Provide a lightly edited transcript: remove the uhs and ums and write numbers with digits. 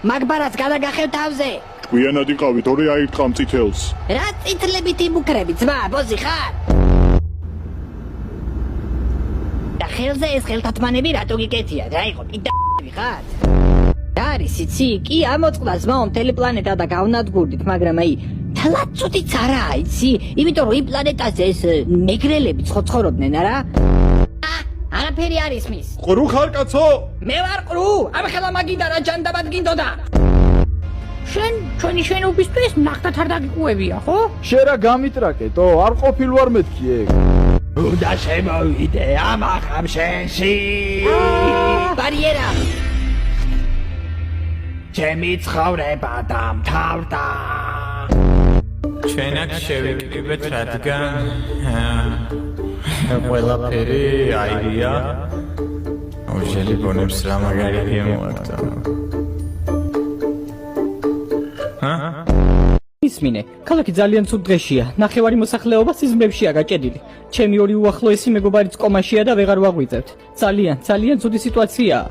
მაგბარაც გადაგახევ თავზე. ჭკვიანად იყავით, ორი აირტყამ წითელს. რა წითლებით იმუქრები, ძმა, ბოზი ხარ? და ხელზე ეს ხელთათმანები რატო გიკეთია? რა იყო, კიდევ ხარ? და არის იცი, კი ამოწყდა ზმაო მთელი პლანეტა და გავნადგურდით, მაგრამ აი თლაცუდიც არაა, იცი? იმიტომ რომ იმ პლანეტაზე ეს ნეგრელები ცხოვრობდნენ, არა? არაფერი არის მის. ყრუ ხარ კაცო? მე ვარ ყრუ, ამ ხელა მაგიდა რა ჯანდაბად გინდოდა. შენ ჩვენი შენობისთვის ნახტად არ დაგიკუებია, ხო? შენ რა გამიტრაკეტო, არ ყოფილ ვარ მეთქი ეგ. უნდა შემოვიდე ამ ახალ შენში. ბარიერა. ჩემი ცხოვრება დამთავრდა. ჩვენ აქ შევიკრიბეთ, რადგან ყველაფერი აირია. ორჟელი ბონებს რა მაგარი გემოვარდა. ისმინე, ქალაქი ძალიან ცუდ დღეშია. ნახევარი მოსახლეობა სიზმრებშია გაჭედილი. ჩემი ორი უახლოესი მეგობარიც კომაშია და ვეღარ ვაღვიძებთ. ძალიან ცუდი სიტუაციაა.